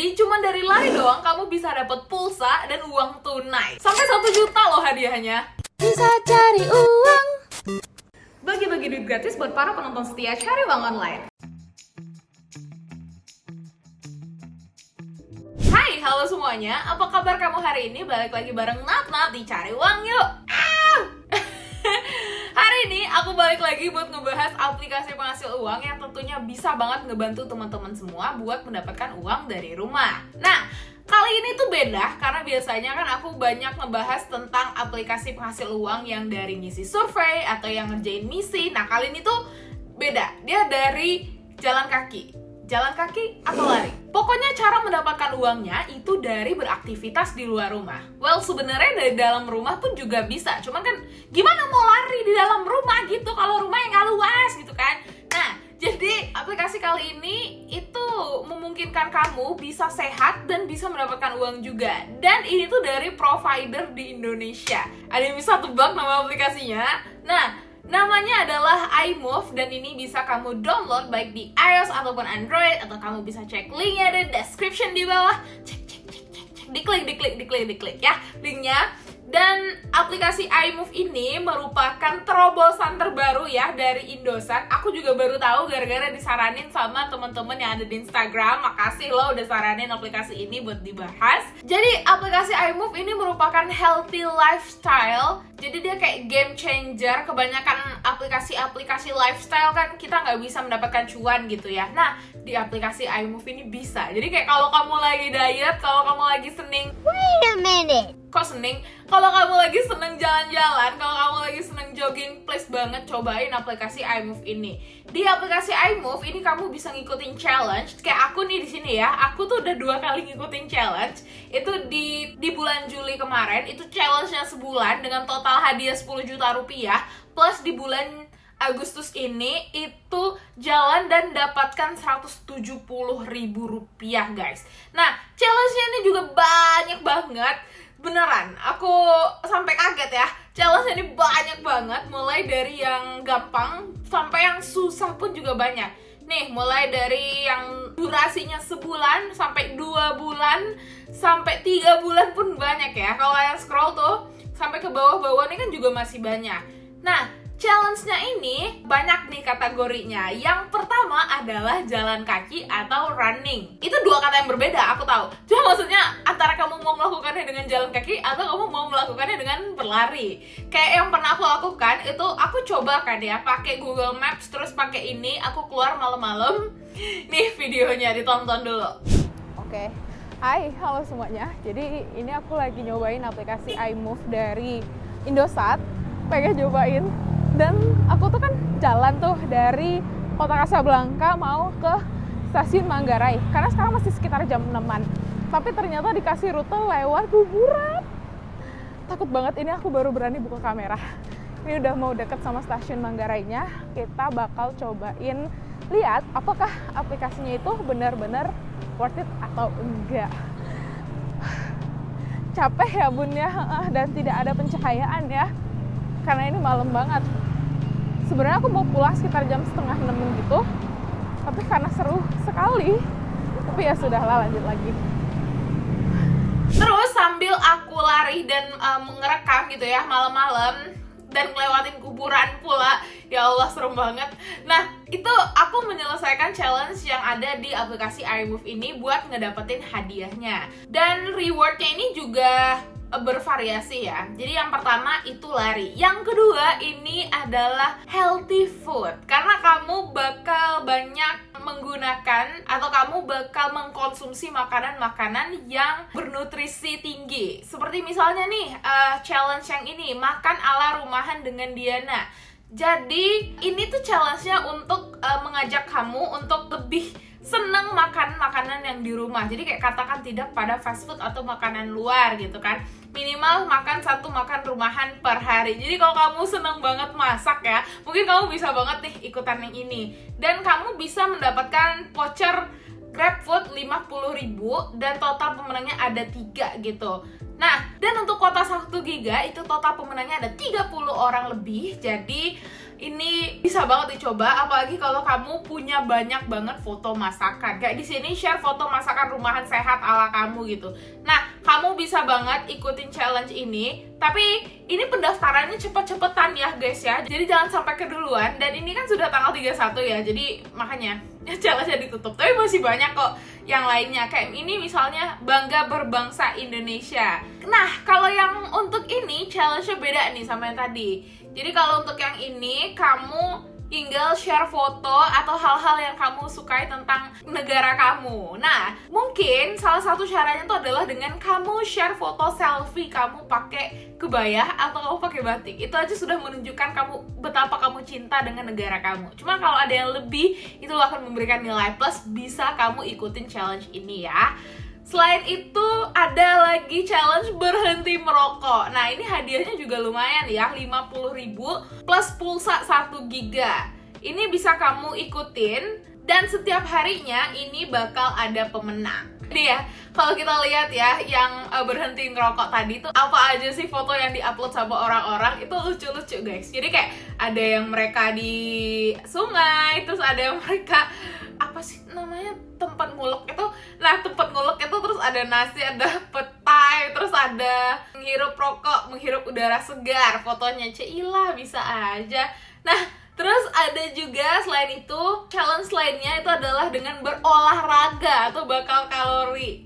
Jadi cuma dari lari doang kamu bisa dapat pulsa dan uang tunai. Sampai 1 juta loh hadiahnya. Bisa cari uang. Bagi-bagi duit gratis buat para penonton setia Cari Uang Online. Hai, halo semuanya. Apa kabar kamu hari ini? Balik lagi bareng Nat di Cari Uang Yuk. Hari ini aku balik lagi buat ngebahas aplikasi penghasil uang yang tentunya bisa banget ngebantu teman-teman semua buat mendapatkan uang dari rumah. Nah, kali ini tuh beda karena biasanya kan aku banyak ngebahas tentang aplikasi penghasil uang yang dari ngisi survei atau yang ngerjain misi. Nah, kali ini tuh beda. Dia dari jalan kaki. Jalan kaki atau lari. Pokoknya cara mendapatkan uangnya itu dari beraktivitas di luar rumah. Well, sebenarnya dari dalam rumah pun juga bisa. Cuman kan gimana mau lari di dalam rumah gitu kalau rumahnya nggak luas gitu kan. Nah, jadi aplikasi kali ini itu memungkinkan kamu bisa sehat dan bisa mendapatkan uang juga. Dan ini tuh dari provider di Indonesia. Ada yang bisa tebak nama aplikasinya? Nah, namanya adalah iMove dan ini bisa kamu download baik di iOS ataupun Android, atau kamu bisa cek linknya di description di bawah. Cek, diklik ya linknya. Dan aplikasi iMove ini merupakan terobosan terbaru ya dari Indosat. Aku juga baru tahu gara-gara disaranin sama teman-teman yang ada di Instagram. Makasih lo udah saranin aplikasi ini buat dibahas. Jadi aplikasi iMove ini merupakan healthy lifestyle. Jadi dia kayak game changer. Kebanyakan aplikasi-aplikasi lifestyle kan kita nggak bisa mendapatkan cuan gitu ya. Nah, di aplikasi iMove ini bisa. Jadi kayak kalau kamu lagi diet, kalau kamu lagi seneng, Wait a minute. kok seneng? Kalau kamu lagi seneng jalan-jalan, kalau kamu lagi seneng jogging, please banget cobain aplikasi iMove ini. Di aplikasi iMove ini kamu bisa ngikutin challenge. Kayak aku nih di sini ya, aku tuh udah 2 kali ngikutin challenge. Itu di bulan Juli kemarin, itu challenge-nya sebulan dengan total hadiah 10 juta rupiah. Plus di bulan Agustus ini itu jalan dan dapatkan 170.000 rupiah guys. Nah, challenge-nya ini juga banyak banget. Beneran, aku sampai kaget ya. Challenge ini banyak banget, mulai dari yang gampang sampai yang susah pun juga banyak. Nih, mulai dari yang durasinya sebulan sampai 2 bulan sampai 3 bulan pun banyak ya. Kalau yang scroll tuh sampai ke bawah-bawah ini kan juga masih banyak. Nah, challenge-nya ini banyak nih kategorinya. Yang pertama adalah jalan kaki atau running. Itu 2 kata yang berbeda, aku tahu. Cuma maksudnya antara kamu mau melakukannya dengan jalan kaki atau kamu mau melakukannya dengan berlari. Kayak yang pernah aku lakukan, itu aku coba kan ya, pakai Google Maps, terus pakai ini, aku keluar malam-malam. Nih videonya, ditonton dulu. Oke, hai, halo semuanya. Jadi ini aku lagi nyobain aplikasi iMove dari Indosat. Pengen nyobain. Dan aku tuh kan jalan tuh dari Kota Kasablanka mau ke stasiun Manggarai. Karena sekarang masih sekitar jam 6-an. Tapi ternyata dikasih rute lewat kuburan. Takut banget, ini aku baru berani buka kamera. Ini udah mau deket sama stasiun Manggarainya. Kita bakal cobain lihat apakah aplikasinya itu benar-benar worth it atau enggak. Capek ya bun ya, dan tidak ada pencahayaan ya. Karena ini malam banget. Sebenarnya aku mau pulang sekitar jam 5:30 gitu. Tapi karena seru sekali. Tapi ya sudahlah, lanjut lagi. Terus sambil aku lari dan ngerekam gitu ya malam-malam dan ngelewatin kuburan pula. Ya Allah, serem banget. Nah, itu aku menyelesaikan challenge yang ada di aplikasi iMove ini buat ngedapetin hadiahnya. Dan rewardnya ini juga bervariasi ya. Jadi yang pertama itu lari. Yang kedua ini adalah healthy food. Karena kamu bakal banyak menggunakan atau kamu bakal mengkonsumsi makanan-makanan yang bernutrisi tinggi. Seperti misalnya nih challenge yang ini, makan ala rumahan dengan Diana. Jadi ini tuh challenge-nya untuk mengajak kamu untuk lebih seneng makan makanan yang di rumah. Jadi kayak katakan tidak pada fast food atau makanan luar gitu kan. Minimal makan 1 makan rumahan per hari. Jadi kalau kamu seneng banget masak ya, mungkin kamu bisa banget nih ikutan yang ini. Dan kamu bisa mendapatkan voucher GrabFood 50.000 dan total pemenangnya ada 3 gitu. Nah, dan untuk kuota 1 giga itu total pemenangnya ada 30 orang lebih. Jadi ini bisa banget dicoba, apalagi kalau kamu punya banyak banget foto masakan. Kayak di sini share foto masakan rumahan sehat ala kamu gitu. Nah, kamu bisa banget ikutin challenge ini. Tapi ini pendaftarannya cepet-cepetan ya guys ya. Jadi jangan sampai keduluan. Dan ini kan sudah tanggal 31 ya. Jadi makanya challenge-nya ditutup. Tapi masih banyak kok yang lainnya. Kayak ini misalnya bangga berbangsa Indonesia. Nah, kalau yang untuk ini challenge-nya beda nih sama yang tadi. Jadi kalau untuk yang ini, kamu tinggal share foto atau hal-hal yang kamu sukai tentang negara kamu. Nah, mungkin salah satu caranya itu adalah dengan kamu share foto selfie kamu pakai kebaya atau kamu pakai batik. Itu aja sudah menunjukkan kamu betapa kamu cinta dengan negara kamu. Cuma kalau ada yang lebih, itu akan memberikan nilai plus, bisa kamu ikutin challenge ini ya. Selain itu, ada lagi challenge berhenti merokok. Nah, ini hadiahnya juga lumayan ya, 50.000 plus pulsa 1 giga. Ini bisa kamu ikutin, dan setiap harinya ini bakal ada pemenang. Ini ya, kalau kita lihat ya, yang berhenti ngerokok tadi itu apa aja sih foto yang diupload sama orang-orang, itu lucu-lucu guys. Jadi kayak ada yang mereka di sungai, terus ada yang mereka apa sih namanya, tempat ngulek itu. Nah, tempat ngulek itu terus ada nasi, ada petai, terus ada menghirup rokok, menghirup udara segar, fotonya Ceilah bisa aja. Nah, terus ada juga selain itu challenge lainnya itu adalah dengan berolahraga atau bakar kalori.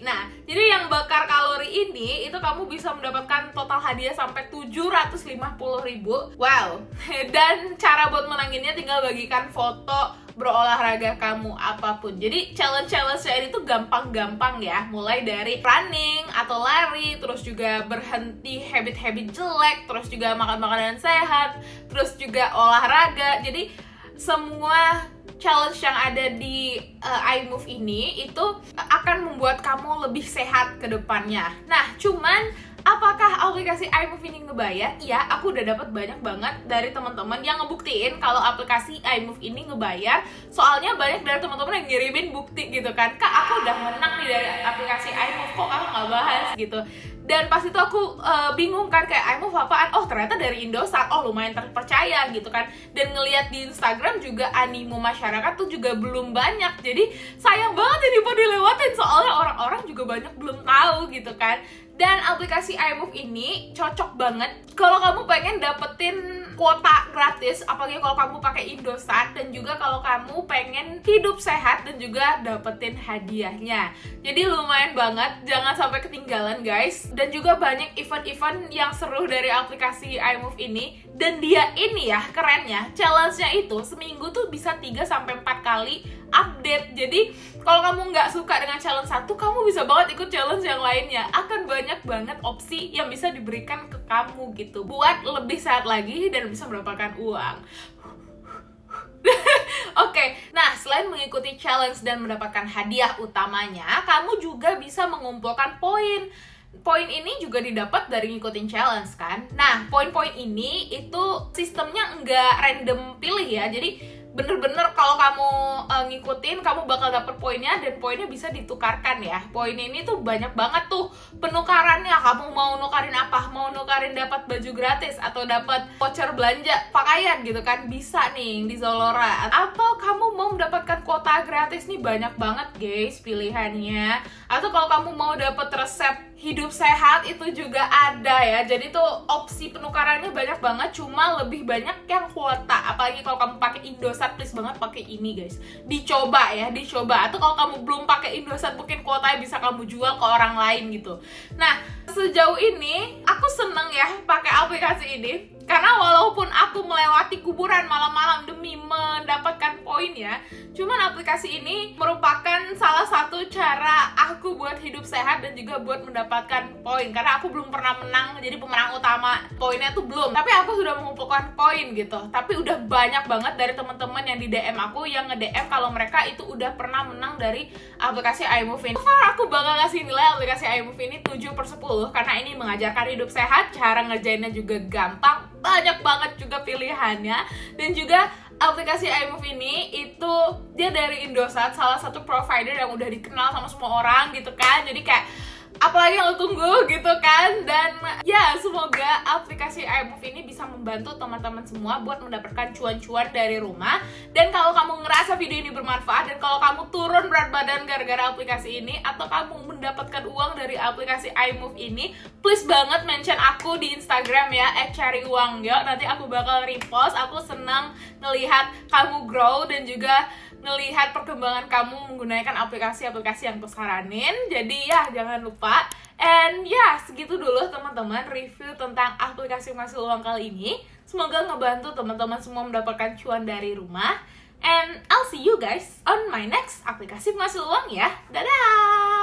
Nah, jadi yang bakar kalori ini itu kamu bisa mendapatkan total hadiah sampai 750.000. Wow. Dan cara buat menanginnya tinggal bagikan foto berolahraga kamu apapun. Jadi challenge-challenge ini tuh gampang-gampang ya. Mulai dari running atau lari, terus juga berhenti habit-habit jelek, terus juga makan makanan sehat, terus juga olahraga. Jadi semua challenge yang ada di iMove ini itu akan membuat kamu lebih sehat ke depannya. Nah, cuman apakah aplikasi iMove ini ngebayar? Iya, aku udah dapat banyak banget dari teman-teman yang ngebuktiin kalau aplikasi iMove ini ngebayar. Soalnya banyak dari teman-teman yang ngirimin bukti gitu kan, Kak, aku udah menang nih dari aplikasi iMove, kok aku nggak bahas gitu. Dan pas itu aku bingung kan, kayak iMove apaan? Oh, ternyata dari Indosat. Oh, lumayan terpercaya gitu kan. Dan ngelihat di Instagram juga animo masyarakat tuh juga belum banyak. Jadi sayang banget ini mau dilewatin, soalnya orang-orang juga banyak belum tahu gitu kan. Dan aplikasi iMove ini cocok banget kalau kamu pengen dapetin kuota gratis, apalagi kalau kamu pakai Indosat, dan juga kalau kamu pengen hidup sehat dan juga dapetin hadiahnya. Jadi lumayan banget, jangan sampai ketinggalan guys. Dan juga banyak event-event yang seru dari aplikasi iMove ini. Dan dia ini ya, kerennya, challenge-nya itu seminggu tuh bisa 3-4 kali update. Jadi kalau kamu nggak suka dengan challenge satu, kamu bisa banget ikut challenge yang lainnya. Akan banyak banget opsi yang bisa diberikan ke kamu gitu, buat lebih sehat lagi dan bisa mendapatkan uang. Oke, nah selain mengikuti challenge dan mendapatkan hadiah utamanya, kamu juga bisa mengumpulkan poin. Poin ini juga didapat dari ngikutin challenge kan. Nah, poin-poin ini itu sistemnya nggak random pilih ya. Jadi bener-bener kalau kamu ngikutin, kamu bakal dapet poinnya, dan poinnya bisa ditukarkan ya. Poin ini tuh banyak banget tuh penukarannya. Kamu mau nukarin apa? Mau nukarin dapat baju gratis atau dapat voucher belanja pakaian gitu kan, bisa nih di Zalora. Atau kamu mau mendapatkan kuota gratis nih, banyak banget guys pilihannya. Atau kalau kamu mau dapat resep hidup sehat itu juga ada ya. Jadi tuh opsi penukarannya banyak banget, cuma lebih banyak yang kuota. Apalagi kalau kamu pakai Indosat, please banget pakai ini guys. Dicoba ya, dicoba. Atau kalau kamu belum pakai Indosat, mungkin kuotanya bisa kamu jual ke orang lain gitu. Nah, sejauh ini aku seneng ya pakai aplikasi ini. Karena walaupun aku melewati kuburan malam-malam demi mendapatkan poin ya, cuman aplikasi ini merupakan salah satu cara aku buat hidup sehat dan juga buat mendapatkan poin. Karena aku belum pernah menang, jadi pemenang utama poinnya tuh belum. Tapi aku sudah mengumpulkan poin gitu. Tapi udah banyak banget dari teman-teman yang di DM aku yang nge-DM kalau mereka itu udah pernah menang dari aplikasi iMove ini. So far aku bakal ngasih nilai aplikasi iMove ini 7/10 karena ini mengajarkan hidup sehat, cara ngerjainnya juga gampang, banyak banget juga pilihannya, dan juga aplikasi iMove ini itu dia dari Indosat, salah satu provider yang udah dikenal sama semua orang gitu kan. Jadi kayak apalagi yang lo tunggu gitu kan. Dan ya semoga aplikasi iMove ini bisa membantu teman-teman semua buat mendapatkan cuan-cuan dari rumah. Dan kalau kamu ngerasa video ini bermanfaat dan kalau kamu turun berat badan gara-gara aplikasi ini, atau kamu mendapatkan uang dari aplikasi iMove ini, please banget mention aku di Instagram ya @cariuangyo. Nanti aku bakal repost. Aku senang ngelihat kamu grow dan juga ngelihat perkembangan kamu menggunakan aplikasi-aplikasi yang aku saranin. Jadi ya jangan lupa. And ya segitu dulu teman-teman review tentang aplikasi penghasil uang kali ini. Semoga ngebantu teman-teman semua mendapatkan cuan dari rumah. And I'll see you guys on my next aplikasi penghasil uang ya. Dadah!